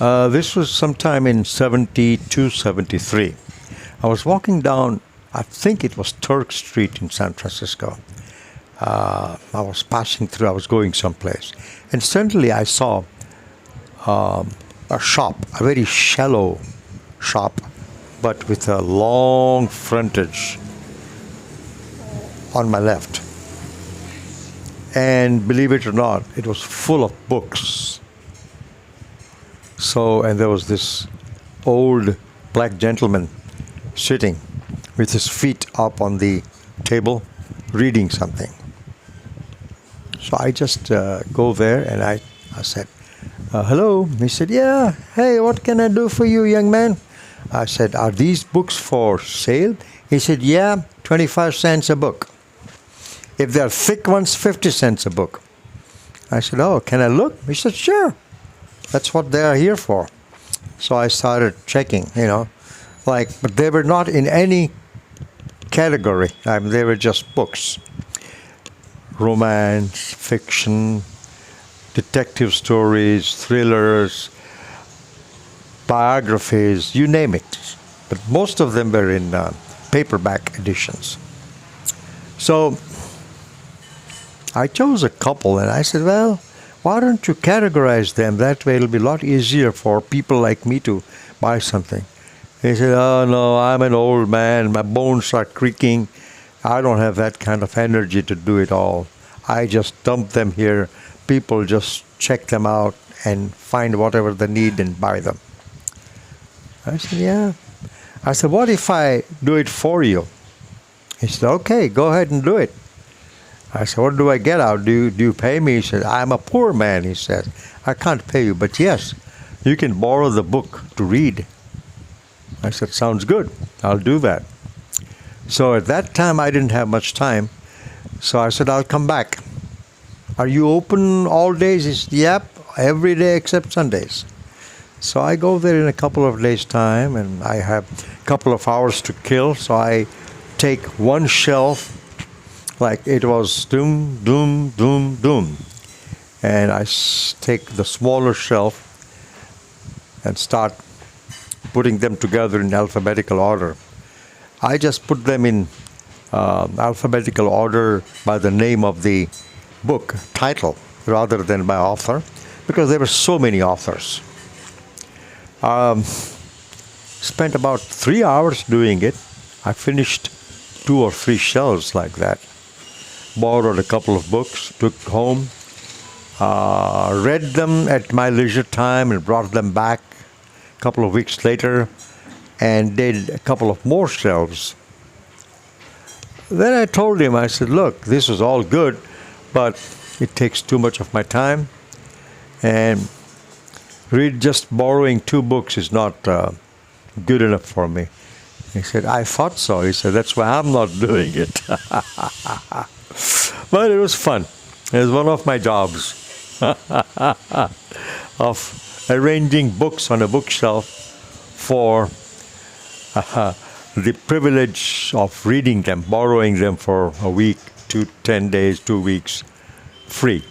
This was sometime in 72, 73. I was walking down, I think it was Turk Street in San Francisco. I was passing through, I was going someplace. And suddenly I saw a shop, a very shallow shop, but with a long frontage on my left. And believe it or not, it was full of books. And there was this old black gentleman sitting with his feet up on the table, reading something. So I just go there and I said, hello. He said, yeah, hey, what can I do for you, young man? I said, are these books for sale? He said, yeah, 25 cents a book. If they're thick ones, 50 cents a book. I said, oh, can I look? He said, sure. That's what they are here for. So I started checking, but they were not in any category. They were just books. Romance, fiction, detective stories, thrillers, biographies, you name it. But most of them were in paperback editions. So I chose a couple and I said, well, why don't you categorize them? That way it'll be a lot easier for people like me to buy something. He said, oh no, I'm an old man. My bones are creaking. I don't have that kind of energy to do it all. I just dump them here. People just check them out and find whatever they need and buy them. I said, yeah. I said, what if I do it for you? He said, okay, go ahead and do it. I said, what do I get out? Do you pay me? He said, I'm a poor man, he said. I can't pay you, but yes, you can borrow the book to read. I said, sounds good. I'll do that. So at that time, I didn't have much time. So I said, I'll come back. Are you open all days? He said, yep, every day except Sundays. So I go there in a couple of days' time, and I have a couple of hours to kill. So I take one shelf, like it was doom, doom, doom, doom. And I take the smaller shelf and start putting them together in alphabetical order. I just put them in alphabetical order by the name of the book title rather than by author, because there were so many authors. Spent about 3 hours doing it. I finished 2 or 3 shelves like that. Borrowed a couple of books, took home, read them at my leisure time and brought them back a couple of weeks later and did a couple of more shelves. Then I told him, I said, look, this is all good, but it takes too much of my time, and just borrowing 2 books is not good enough for me. He said, I thought so. He said, that's why I'm not doing it. But it was fun. It was one of my jobs of arranging books on a bookshelf for the privilege of reading them, borrowing them for a week, 10 days, 2 weeks, free.